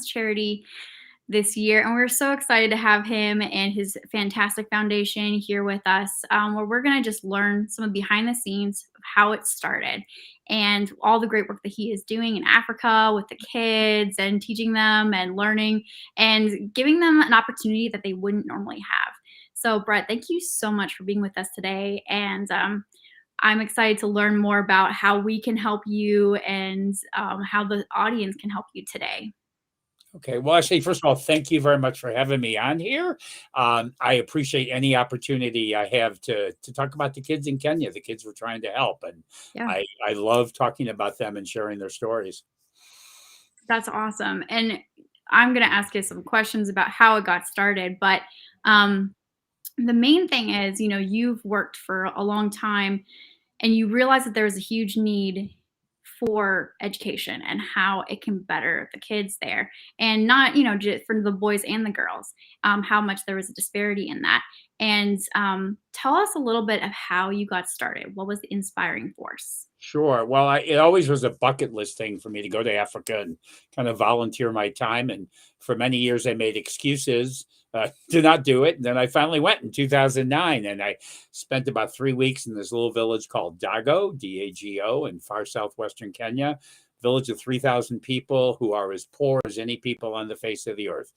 charity this year, and we're so excited to have him and his fantastic foundation here with us, where we're going to just learn some of behind the scenes of how it started and all the great work that he is doing in Africa with the kids and teaching them and learning and giving them an opportunity that they wouldn't normally have. So, Brett, thank you so much for being with us today. And I'm excited to learn more about how we can help you and how the audience can help you today. Okay. Well, actually, first of all, thank you very much for having me on here. I appreciate any opportunity I have to talk about the kids in Kenya, the kids we're trying to help, and Yeah. I love talking about them and sharing their stories. That's awesome. And I'm going to ask you some questions about how it got started. But um, the main thing is, you've worked for a long time and you realize that there's a huge need for education and how it can better the kids there. And not, just for the boys and the girls, how much there was a disparity in that. And tell us a little bit of how you got started. What was the inspiring force? Sure. Well, it always was a bucket list thing for me to go to Africa and kind of volunteer my time. And for many years, I made excuses to not do it. And then I finally went in 2009, and I spent about 3 weeks in this little village called Dago, Dago, in far southwestern Kenya. Village of 3,000 people who are as poor as any people on the face of the earth.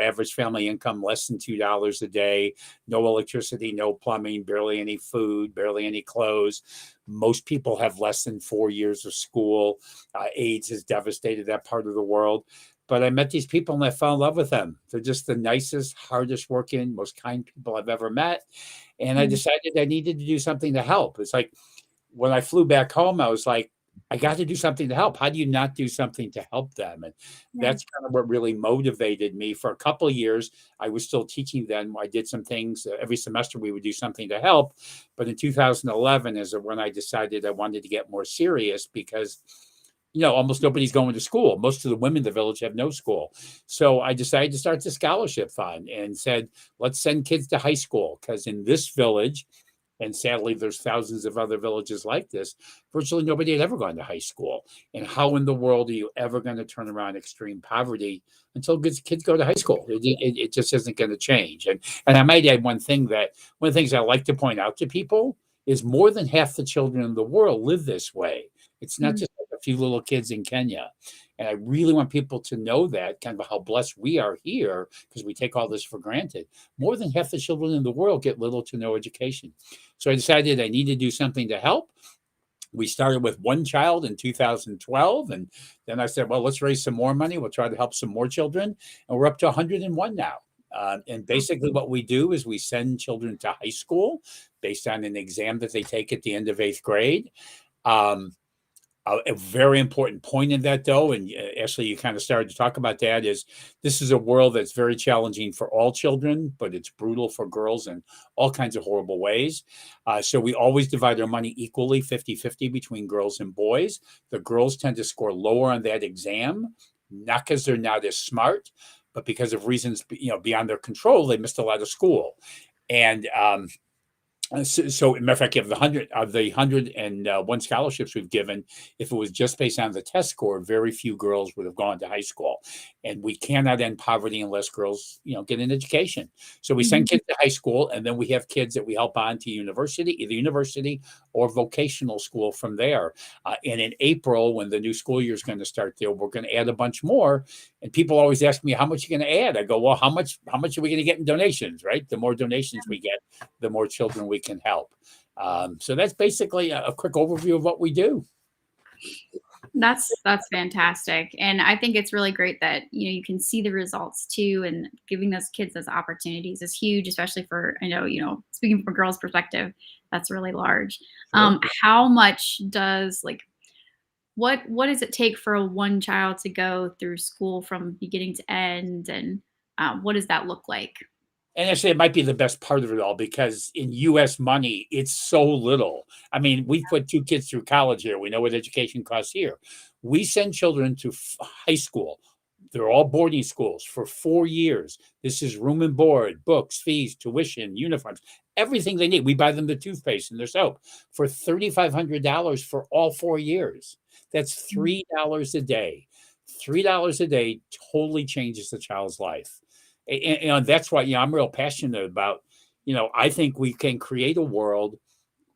Average family income less than $2 a day, no electricity, no plumbing, barely any food, barely any clothes. Most people have less than 4 years of school. AIDS has devastated that part of the world. But I met these people and I fell in love with them. They're just the nicest, hardest working, most kind people I've ever met. And I decided I needed to do something to help. It's like when I flew back home, I was like, I got to do something to help. How do you not do something to help them? And Yeah. that's kind of what really motivated me. For a couple of years, I was still teaching then. I did some things every semester. We would do something to help. But in 2011 is when I decided I wanted to get more serious because almost nobody's going to school. Most of the women in the village have no school. So I decided to start the scholarship fund and said, let's send kids to high school, because in this village, and sadly, there's thousands of other villages like this, virtually nobody had ever gone to high school. And how in the world are you ever going to turn around extreme poverty until kids go to high school? It just isn't going to change. And I might add one thing, that one of the things I like to point out to people is more than half the children in the world live this way. It's not just like a few little kids in Kenya. And I really want people to know that, kind of how blessed we are here, because we take all this for granted. More than half the children in the world get little to no education. So I decided I need to do something to help. We started with one child in 2012. And then I said, well, let's raise some more money. We'll try to help some more children. And we're up to 101 now. And basically what we do is we send children to high school based on an exam that they take at the end of 8th grade. A very important point in that, though, and Ashley, you kind of started to talk about that, is this is a world that's very challenging for all children, but it's brutal for girls in all kinds of horrible ways. So we always divide our money equally, 50-50 between girls and boys. The girls tend to score lower on that exam, not because they're not as smart, but because of reasons beyond their control. They missed a lot of school. And so, matter of fact, of the 101 scholarships we've given, if it was just based on the test score, very few girls would have gone to high school. And we cannot end poverty unless girls, get an education. So we send kids to high school, and then we have kids that we help on to university, either university or vocational school from there. And in April, when the new school year is going to start there, we're going to add a bunch more. And people always ask me, how much are you going to add? I go, well, how much are we going to get in donations, right? The more donations we get, the more children we can help. So that's basically a quick overview of what we do. That's fantastic. And I think it's really great that, you can see the results too, and giving those kids those opportunities is huge, especially for, speaking from a girl's perspective, that's really large. Sure. How much does what does it take for one child to go through school from beginning to end? And what does that look like? And actually, it might be the best part of it all, because in U.S. money, it's so little. I mean, we put 2 kids through college here. We know what education costs here. We send children to high school. They're all boarding schools for 4 years. This is room and board, books, fees, tuition, uniforms, everything they need. We buy them the toothpaste and their soap for $3,500 for all 4 years. That's $3 a day. $3 a day totally changes the child's life. And that's why, I'm real passionate about, I think we can create a world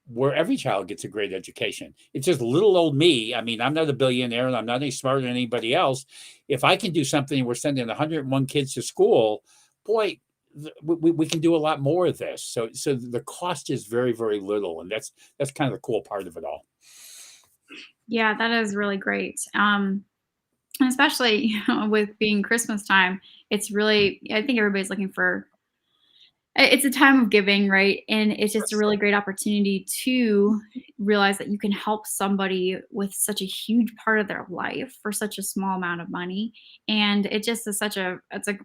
where every child gets a great education. It's just little old me. I mean, I'm not a billionaire and I'm not any smarter than anybody else. If I can do something, we're sending 101 kids to school, boy, we can do a lot more of this. So the cost is very, very little. And that's kind of the cool part of it all. Yeah, that is really great. And especially, with being Christmas time, it's really, I think everybody's looking for, it's a time of giving, right? And it's just a really great opportunity to realize that you can help somebody with such a huge part of their life for such a small amount of money. And it just is it's a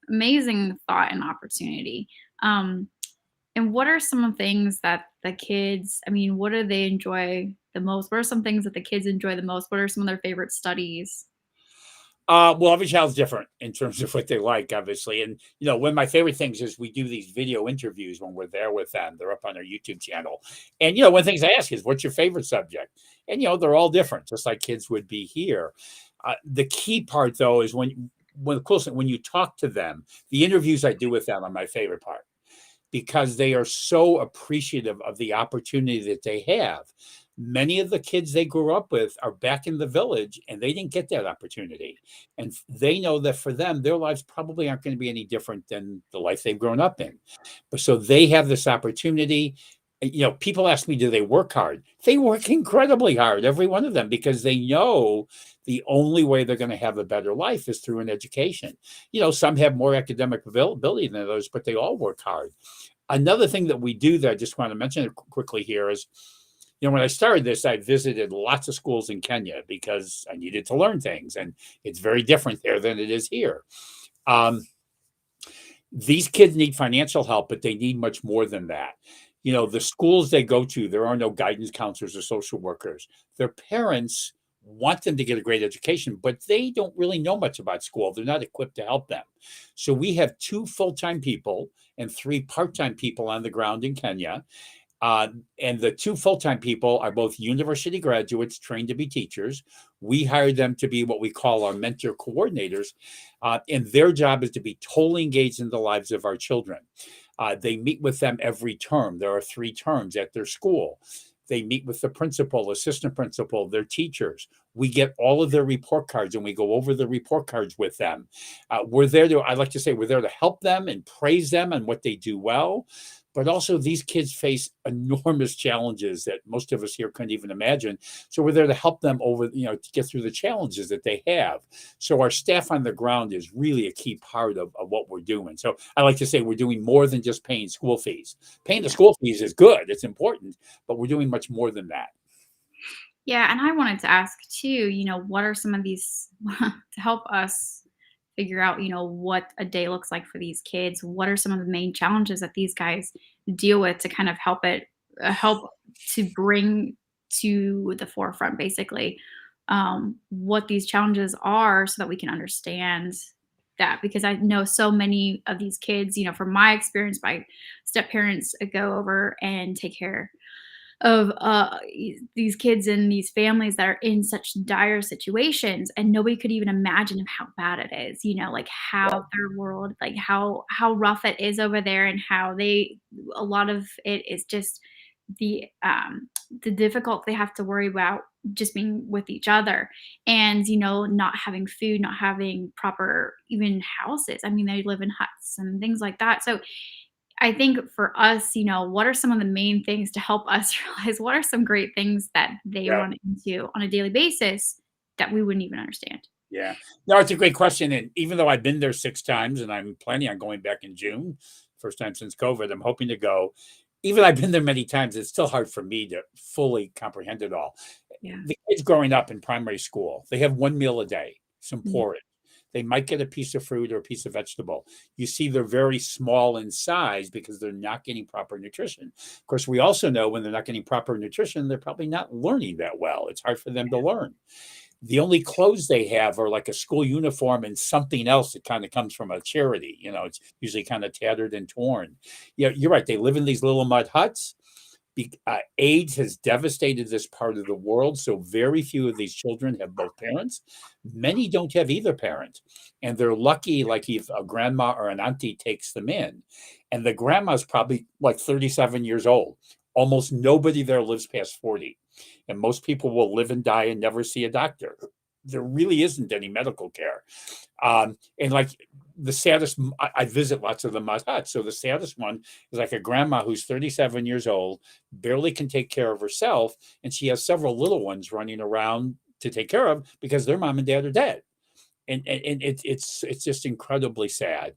amazing thought and opportunity. Um, and what are some of the things that the kids, I mean, what do they enjoy the most? What are some things that the kids enjoy the most? What are some of their favorite studies? Well, every child's different in terms of what they like, obviously. And, one of my favorite things is we do these video interviews when we're there with them. They're up on our YouTube channel. And, one of the things I ask is, what's your favorite subject? And, they're all different, just like kids would be here. The key part, though, is when you talk to them, the interviews I do with them are my favorite part because they are so appreciative of the opportunity that they have. Many of the kids they grew up with are back in the village and they didn't get that opportunity. And they know that for them, their lives probably aren't going to be any different than the life they've grown up in. But so they have this opportunity. People ask me, do they work hard? They work incredibly hard, every one of them, because they know the only way they're going to have a better life is through an education. Some have more academic ability than others, but they all work hard. Another thing that we do that I just want to mention quickly here is, when I started this, I visited lots of schools in Kenya because I needed to learn things, and it's very different there than it is here. These kids need financial help, but they need much more than that. The schools they go to, there are no guidance counselors or social workers. Their parents want them to get a great education, but they don't really know much about school. They're not equipped to help them. So we have 2 full-time people and 3 part-time people on the ground in Kenya. And the 2 full-time people are both university graduates trained to be teachers. We hired them to be what we call our mentor coordinators. And their job is to be totally engaged in the lives of our children. They meet with them every term. There are 3 terms at their school. They meet with the principal, assistant principal, their teachers. We get all of their report cards and we go over the report cards with them. I like to say, we're there to help them and praise them and what they do well. But also these kids face enormous challenges that most of us here couldn't even imagine. So we're there to help them to get through the challenges that they have. So our staff on the ground is really a key part of what we're doing. So I like to say we're doing more than just paying school fees. Paying the Yeah. school fees is good. It's important, but we're doing much more than that. Yeah, and I wanted to ask too, what are some of these to help us figure out, what a day looks like for these kids? What are some of the main challenges that these guys deal with to kind of help to bring to the forefront, basically, what these challenges are, so that we can understand that? Because I know so many of these kids, from my experience, my step parents go over and take care of these kids and these families that are in such dire situations, and nobody could even imagine of how bad it is, like how their world, like how rough it is over there, and how a lot of it is just the the difficult they have to worry about just being with each other, and not having food, not having proper even houses. I mean, they live in huts and things like that. So I think for us, what are some of the main things to help us realize what are some great things that they Yeah. run into on a daily basis that we wouldn't even understand? Yeah. No, it's a great question. And even though I've been there 6 times and I'm planning on going back in June, first time since COVID, I'm hoping to go. Even I've been there many times, it's still hard for me to fully comprehend it all. Yeah. The kids growing up in primary school, they have 1 meal a day, some Yeah. porridge. They might get a piece of fruit or a piece of vegetable. You see, they're very small in size because they're not getting proper nutrition. Of course, we also know when they're not getting proper nutrition, they're probably not learning that well. It's hard for them to learn. The only clothes they have are like a school uniform and something else that kind of comes from a charity. It's usually kind of tattered and torn. Yeah, you're right. They live in these little mud huts. AIDS has devastated this part of the world, so very few of these children have both parents. Many don't have either parent, and they're lucky, like if a grandma or an auntie takes them in, and the grandma's probably like 37 years old. Almost nobody there lives past 40, and most people will live and die and never see a doctor. There really isn't any medical care. And like the saddest, I visit lots of the mud huts. So the saddest one is like a grandma who's 37 years old, barely can take care of herself, and she has several little ones running around to take care of because their mom and dad are dead. And it's just incredibly sad.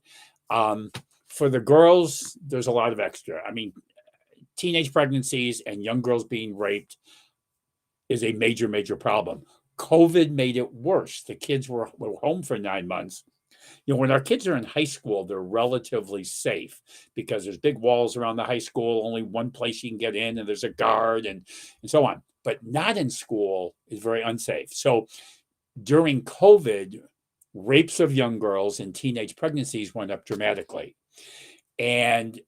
Um, for the girls, there's a lot of extra. I mean, teenage pregnancies and young girls being raped is a major, major problem. COVID made it worse. The kids were home for 9 months. When our kids are in high school, they're relatively safe because there's big walls around the high school, only one place you can get in, and there's a guard and so on. But not in school is very unsafe. So during COVID, rapes of young girls and teenage pregnancies went up dramatically. And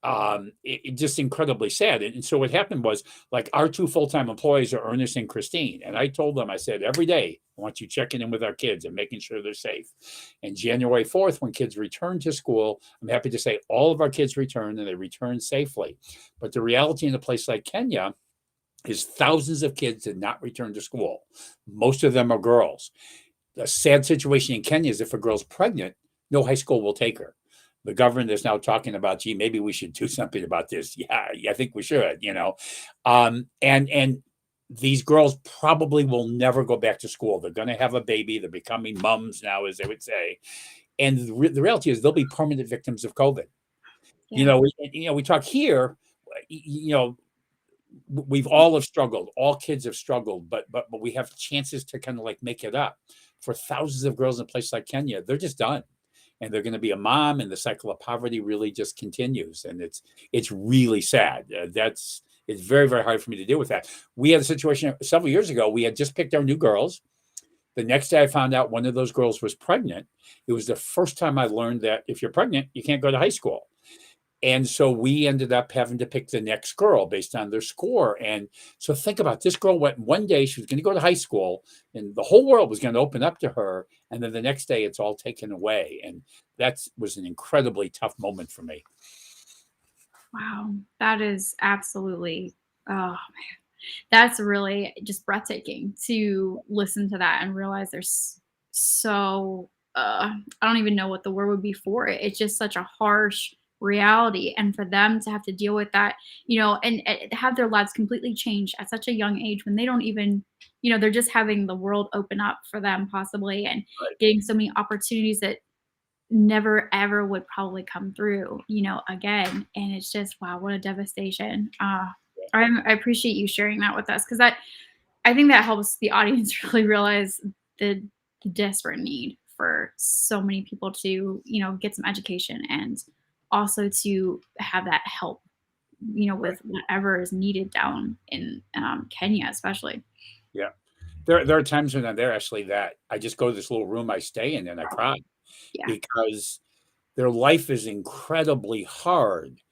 it just incredibly sad. And so what happened was, like, our two full-time employees are Ernest and Christine. And I told them, I said, every day, I want you checking in with our kids and making sure they're safe. And January 4th, when kids return to school, I'm happy to say all of our kids returned and they returned safely. But the reality in a place like Kenya is thousands of kids did not return to school. Most of them are girls. The sad situation in Kenya is if a girl's pregnant, no high school will take her. The government is now talking about, gee, maybe we should do something about this. Yeah, I think we should. And these girls probably will never go back to school. They're going to have a baby. They're becoming mums now, as they would say. And the reality is they'll be permanent victims of COVID. Yeah. We talk here, you know, we've all have struggled. All kids have struggled, but we have chances to kind of like make it up. For thousands of girls in a place like Kenya, they're just done, and they're going to be a mom, and the cycle of poverty really just continues, and it's really sad. It's very, very hard for me to deal with that. We had a situation several years ago. We had just picked our new girls. The next day, I found out one of those girls was pregnant. It was the first time I learned that if you're pregnant, you can't go to high school. And so we ended up having to pick the next girl based on their score. And so think about, this girl went one day, she was going to go to high school, and the whole world was going to open up to her. And then the next day, it's all taken away. And that was an incredibly tough moment for me. Wow. That is absolutely, oh, that's really just breathtaking to listen to that and realize there's so I don't even know what the word would be for it. It's just such a harsh reality, and for them to have to deal with that, and have their lives completely change at such a young age when they don't even, they're just having the world open up for them possibly, and Right. getting so many opportunities that never ever would probably come through, again. And it's just, wow, what a devastation. I appreciate you sharing that with us, because I think that helps the audience really realize the, the desperate need for so many people to, get some education, and also to have that help, Right. with whatever is needed down in Kenya, especially. Yeah. There are times when I'm there, actually, that I just go to this little room I stay in and I cry Yeah. because their life is incredibly hard.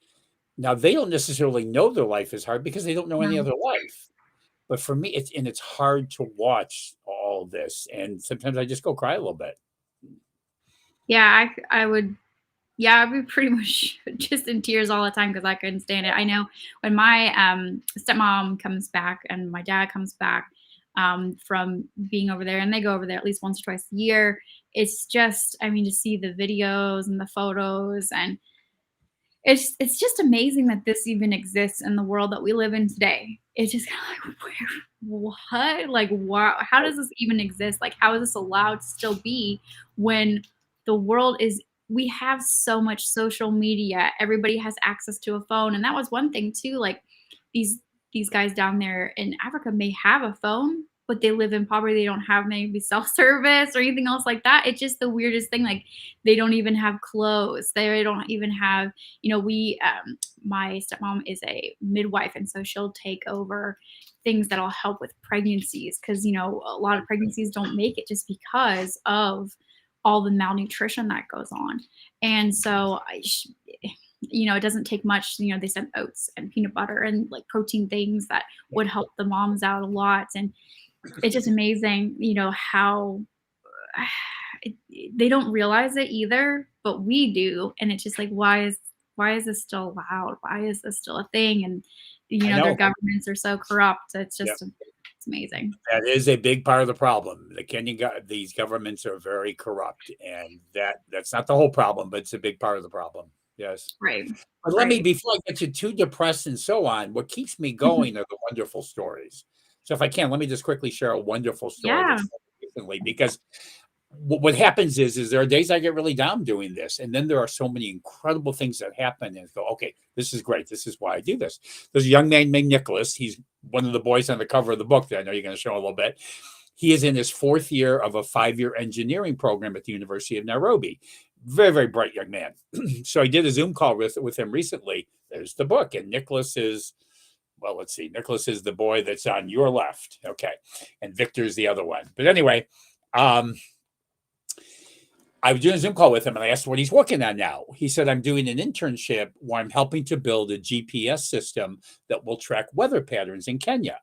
Now, they don't necessarily know their life is hard because they don't know any No. other life. But for me, it's hard to watch all this, and sometimes I just go cry a little bit. Yeah, I would. Yeah, I'd be pretty much just in tears all the time because I couldn't stand it. I know when my stepmom comes back and my dad comes back from being over there, and they go over there at least once or twice a year. It's just, I mean, to see the videos and the photos, and it's just amazing that this even exists in the world that we live in today. It's just kind of like, what? Like, wow, how does this even exist? Like, how is this allowed to still be when the world is, we have so much social media, everybody has access to a phone. And that was one thing too, like these these guys down there in Africa may have a phone, but they live in poverty. They don't have maybe self-service or anything else like that. It's just the weirdest thing. Like, they don't even have clothes. They don't even have, we my stepmom is a midwife, and so she'll take over things that'll help with pregnancies, because a lot of pregnancies don't make it just because of all the malnutrition that goes on. And so it doesn't take much. They sent oats and peanut butter and like protein things that would help the moms out a lot. And it's just amazing, how they don't realize it either, but we do. And it's just like, why is this still allowed? Why is this still a thing? And I their know. governments are so corrupt. It's Yeah. just it's amazing. That is a big part of the problem. These governments are very corrupt, and that's not the whole problem, but it's a big part of the problem. Yes. Right. But let me, Right. before I get you too depressed and so on, what keeps me going are the wonderful stories. So if I can, let me just quickly share a wonderful story Yeah. that's happened recently, because what happens is there are days I get really down doing this, and then there are so many incredible things that happen, and go, okay, this is great. This is why I do this. There's a young man named Nicholas. He's one of the boys on the cover of the book that I know you're going to show a little bit. He is in his 4th year of a 5-year engineering program at the University of Nairobi. Very, very bright young man. So I did a Zoom call with him recently. There's the book, and Nicholas is, well, let's see. Nicholas is the boy that's on your left. Okay. And Victor's the other one. But anyway, I was doing a Zoom call with him, and I asked what he's working on now. He said, I'm doing an internship where I'm helping to build a GPS system that will track weather patterns in Kenya.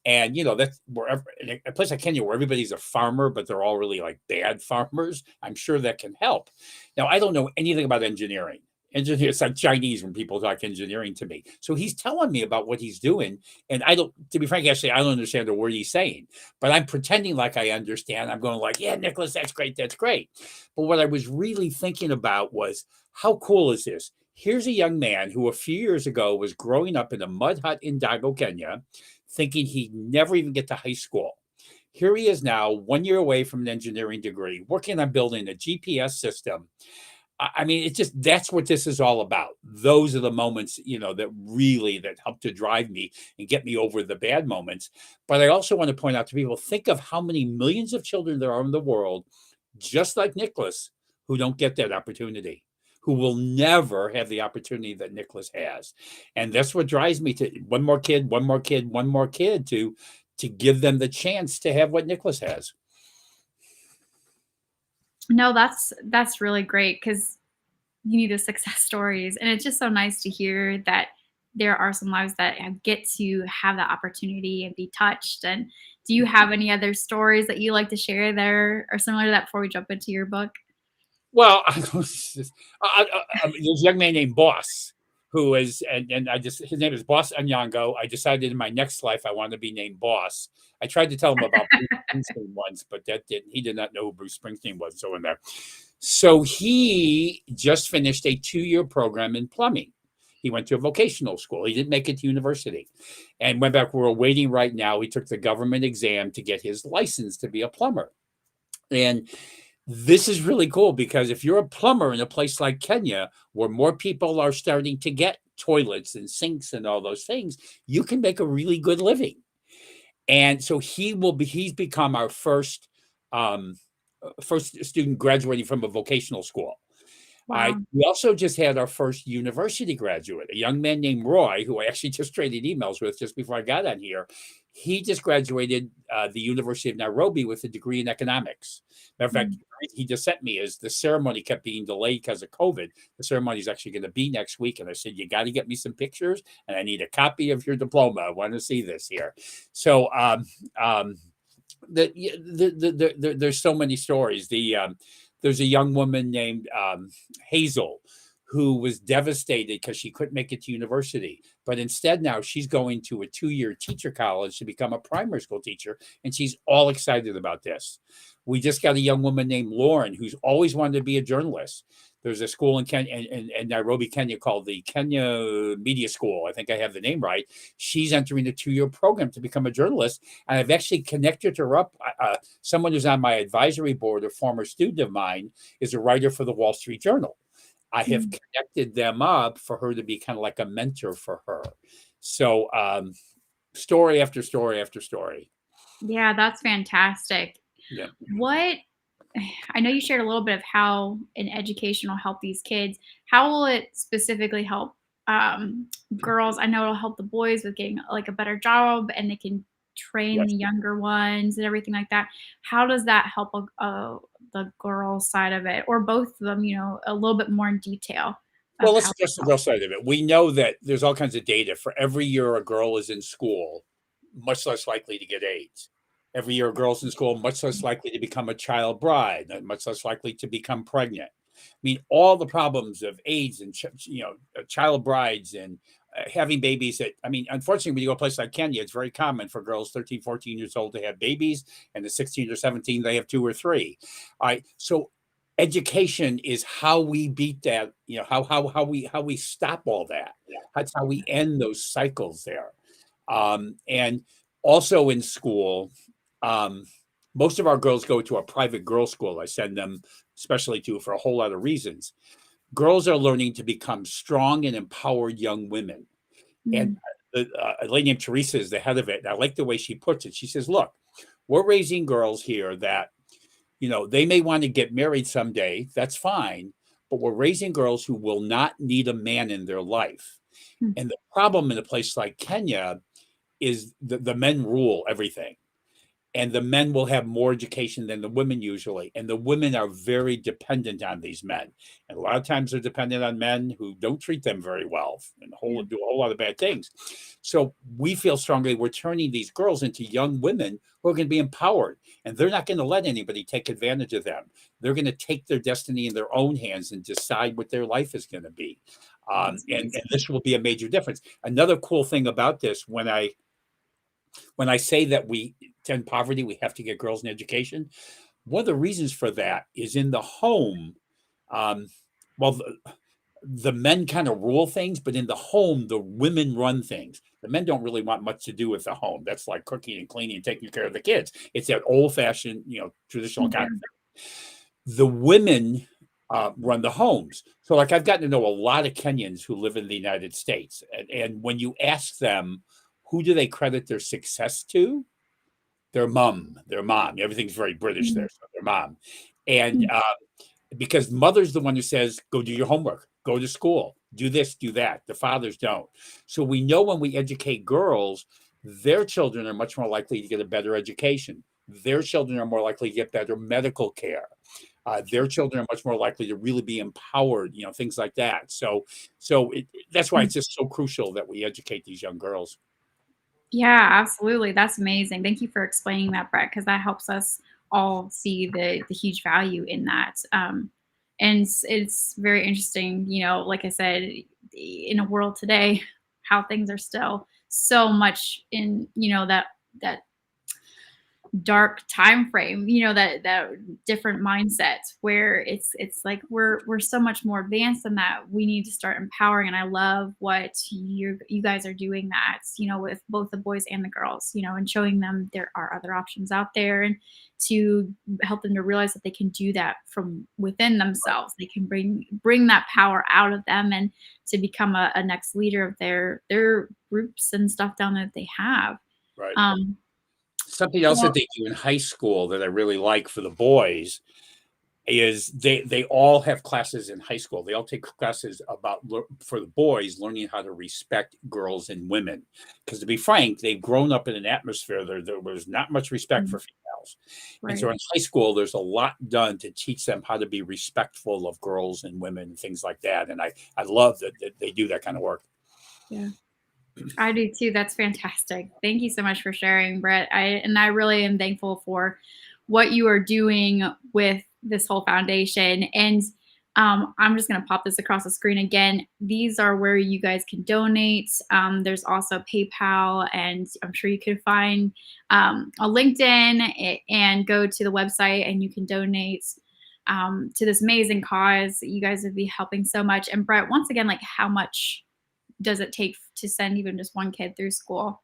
And, that's wherever, in a place like Kenya where everybody's a farmer, but they're all really like bad farmers. I'm sure that can help. Now, I don't know anything about engineering. Engineer, it's like Chinese when people talk engineering to me. So he's telling me about what he's doing. And I don't, to be frank, actually, I don't understand a word he's saying, but I'm pretending like I understand. I'm going like, yeah, Nicholas, that's great. That's great. But what I was really thinking about was, how cool is this? Here's a young man who a few years ago was growing up in a mud hut in Dago, Kenya, thinking he'd never even get to high school. Here he is now, 1 year away from an engineering degree, working on building a GPS system. I mean, it's just, that's what this is all about. Those are the moments, that help to drive me and get me over the bad moments. But I also want to point out to people, think of how many millions of children there are in the world, just like Nicholas, who don't get that opportunity, who will never have the opportunity that Nicholas has. And that's what drives me to one more kid, one more kid, one more kid, to give them the chance to have what Nicholas has. No, that's really great because you need the success stories, and it's just so nice to hear that there are some lives that get to have that opportunity and be touched. And do you have any other stories that you like to share there or similar to that before we jump into your book? Well, there's a young man named Boss who is, and his name is Boss Anyango. I decided in my next life I wanted to be named Boss. I tried to tell him about Bruce Springsteen once, but he did not know who Bruce Springsteen was. So in there, so he just finished a 2-year program in plumbing. He went to a vocational school. He didn't make it to university, and went back. We're waiting right now. He took the government exam to get his license to be a plumber, and this is really cool because if you're a plumber in a place like Kenya, where more people are starting to get toilets and sinks and all those things, you can make a really good living. And so he's become our first student graduating from a vocational school. Wow. We also just had our first university graduate, a young man named Roy, who I actually just traded emails with just before I got on here. He just graduated the University of Nairobi with a degree in economics. Matter of fact, Mm. he just sent me as the ceremony kept being delayed because of COVID. The ceremony is actually going to be next week. And I said, you got to get me some pictures and I need a copy of your diploma. I want to see this here. So, there's so many stories. There's a young woman named Hazel who was devastated because she couldn't make it to university. But instead, now she's going to a 2-year teacher college to become a primary school teacher. And she's all excited about this. We just got a young woman named Lauren who's always wanted to be a journalist. There's a school in Kenya, in Nairobi, Kenya, called the Kenya Media School. I think I have the name right. She's entering the 2-year program to become a journalist. And I've actually connected her up. Someone who's on my advisory board, a former student of mine, is a writer for the Wall Street Journal. I have Mm. connected them up for her to be kind of like a mentor for her. So story after story after story. Yeah, that's fantastic. Yeah. What I know you shared a little bit of how an education will help these kids. How will it specifically help girls? I know it'll help the boys with getting like a better job, and they can train Yes. the younger ones and everything like that. How does that help the girl side of it, or both of them? A little bit more in detail. of Well, let's how address the girl side of it. We know that there's all kinds of data. For every year a girl is in school, much less likely to get AIDS. Every year a girl's in school, much less likely to become a child bride, and much less likely to become pregnant. I mean, all the problems of AIDS and child brides and having babies. That I mean, unfortunately, when you go to a place like Kenya, it's very common for girls 13, 14 years old to have babies, and the 16 or 17 they have two or three. All right, so education is how we beat that. You know how we stop all that. That's how we end those cycles there. And also in school, um, most of our girls go to a private girls' school. I send them especially to for a whole lot of reasons. Girls are learning to become strong and empowered young women. And Mm, a lady named Teresa is the head of it. And I like the way she puts it. She says, look, we're raising girls here that, they may want to get married someday. That's fine. But we're raising girls who will not need a man in their life. mm, And the problem in a place like Kenya is the men rule everything, and the men will have more education than the women usually, and the women are very dependent on these men, and a lot of times they're dependent on men who don't treat them very well and yeah, do a whole lot of bad things. So we feel strongly we're turning these girls into young women who are going to be empowered, and they're not going to let anybody take advantage of them. They're going to take their destiny in their own hands and decide what their life is going to be. that's And amazing. this will be a major difference. Another cool thing about this, when I say that we tend poverty, we have to get girls in education. One of the reasons for that is in the home. Um, well, the men kind of rule things, but in the home, the women run things. The men don't really want much to do with the home. That's like cooking and cleaning and taking care of the kids. It's that old fashioned, traditional kind of Yeah. thing. The women run the homes. So, like, I've gotten to know a lot of Kenyans who live in the United States. And when you ask them, who do they credit their success to? Their mom. Everything's very British Mm, there, so their mom. And mm, because mother's the one who says, go do your homework, go to school, do this, do that. The fathers don't. So we know when we educate girls, their children are much more likely to get a better education. Their children are more likely to get better medical care. Their children are much more likely to really be empowered, things like that. So that's why mm. it's just so crucial that we educate these young girls. Yeah, absolutely. That's amazing. Thank you for explaining that, Brett, because that helps us all see the huge value in that. And it's very interesting, like I said, in a world today, how things are still so much in, that dark time frame, that different mindsets where it's like we're so much more advanced than that. We need to start empowering, and I love what you guys are doing, that with both the boys and the girls, and showing them there are other options out there, and to help them to realize that they can do that from within themselves. They can bring that power out of them, and to become a next leader of their groups and stuff down that they have. Right. um Something else well, that they do in high school that I really like for the boys is they all have classes in high school. They all take classes about for the boys learning how to respect girls and women. Because to be frank, they've grown up in an atmosphere there was not much respect for females. And so right. in high school, there's a lot done to teach them how to be respectful of girls and women and things like that. And I love that they do that kind of work. Yeah, I do too. That's fantastic. Thank you so much for sharing, Brett. I really am thankful for what you are doing with this whole foundation. And I'm just going to pop this across the screen again. These are where you guys can donate. There's also PayPal, and I'm sure you can find a LinkedIn and go to the website, and you can donate to this amazing cause. You guys would be helping so much. And Brett, once again, like, how much does it take to send even just one kid through school?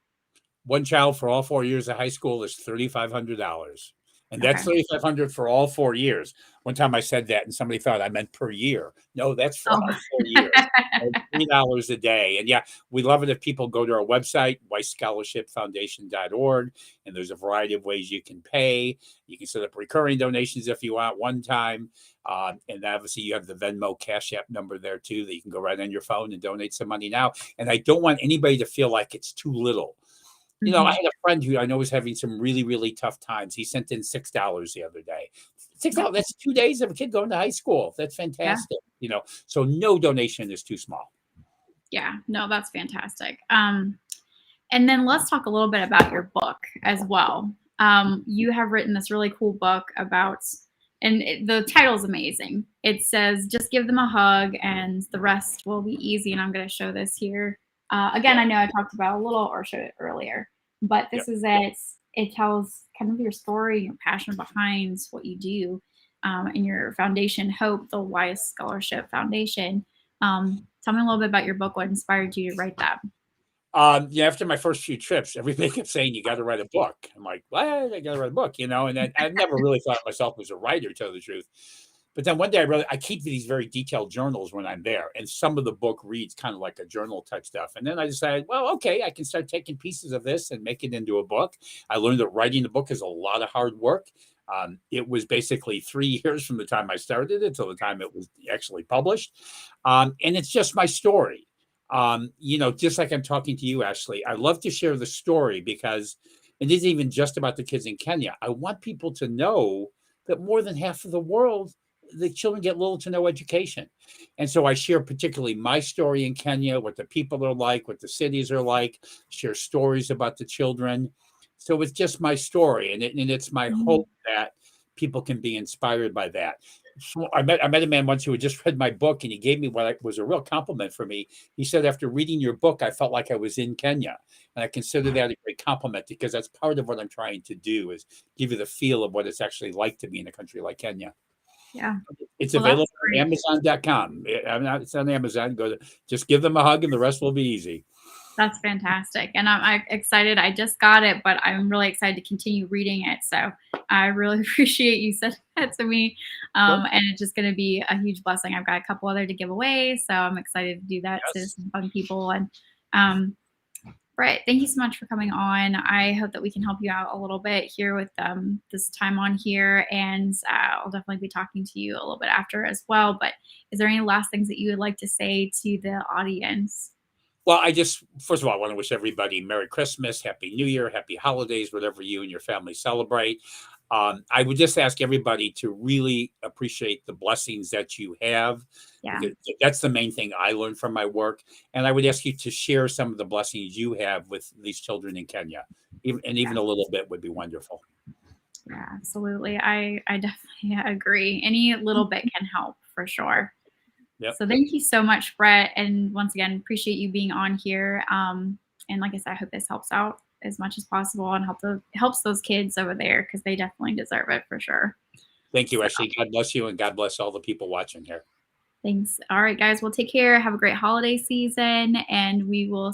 One child for all 4 years of high school is $3,500. And that's Okay. 3,500 for all 4 years. One time I said that and somebody thought I meant per year. No, that's for Oh. all 4 years. And $3 a day. And yeah, we love it if people go to our website, weissscholarshipfoundation.org, and there's a variety of ways you can pay. You can set up recurring donations if you want one time. And obviously you have the Venmo Cash App number there too, that you can go right on your phone and donate some money now. And I don't want anybody to feel like it's too little. I Mhm. had a friend who I know was having some really, really tough times. He sent in $6 the other day. $6, that's 2 days of a kid going to high school. That's Yeah. fantastic, so no donation is too small. Yeah. No, that's fantastic. And then let's talk a little bit about your book as well. You have written this really cool book about, and the title's amazing. It says, "Just give them a hug, and the rest will be easy." And I'm going to show this here. Again, Yeah, I know I talked about a little or showed it earlier, but yeah. this is it. It tells kind of your story, your passion behind what you do, and your foundation, Hope, the Weiss Scholarship Foundation. Tell me a little bit about your book. What inspired you to write that? Yeah, after my first few trips, everybody kept saying, "You gotta write a book." I'm like, "What? I gotta write a book," and then I've never really thought of myself as a writer, to tell the truth. But then one day I keep these very detailed journals when I'm there, and some of the book reads kind of like a journal type stuff. And then I decided, well, okay, I can start taking pieces of this and make it into a book. I learned that writing a book is a lot of hard work. It was basically 3 years from the time I started it till the time it was actually published. And it's just my story. Just like I'm talking to you, Ashley, I love to share the story because it isn't even just about the kids in Kenya. I want people to know that more than half of the world, the children get little to no education. And so I share particularly my story in Kenya, what the people are like, what the cities are like, share stories about the children. So it's just my story. And it's my Mhm. hope that people can be inspired by that. So I met a man once who had just read my book, and he gave me was a real compliment for me. He said, "After reading your book, I felt like I was in Kenya," and I consider that a great compliment because that's part of what I'm trying to do is give you the feel of what it's actually like to be in a country like Kenya. Yeah. It's Well, that's available on great. Amazon.com. It's on Amazon. Just give them a hug, and the rest will be easy. That's fantastic, and I'm excited. I just got it, but I'm really excited to continue reading it. So I really appreciate you sending that to me, Sure. and it's just going to be a huge blessing. I've got a couple other to give away, so I'm excited to do that to Yes. some fun people. And um, Brett, thank you so much for coming on. I hope that we can help you out a little bit here with this time on here, and I'll definitely be talking to you a little bit after as well. But is there any last things that you would like to say to the audience? Well, first of all, I want to wish everybody Merry Christmas, Happy New Year, Happy Holidays, whatever you and your family celebrate. I would just ask everybody to really appreciate the blessings that you have, Yeah. because that's the main thing I learned from my work. And I would ask you to share some of the blessings you have with these children in Kenya, even a little bit would be wonderful. Yeah, absolutely. I definitely agree. Any little bit can help for sure. Yep. So thank you so much, Brett. And once again, appreciate you being on here. And like I said, I hope this helps out as much as possible and helps those kids over there because they definitely deserve it for sure. Thank you, So Ashley. God bless you, and God bless all the people watching here. thanks. All right, guys. Well, take care. Have a great holiday season, and we will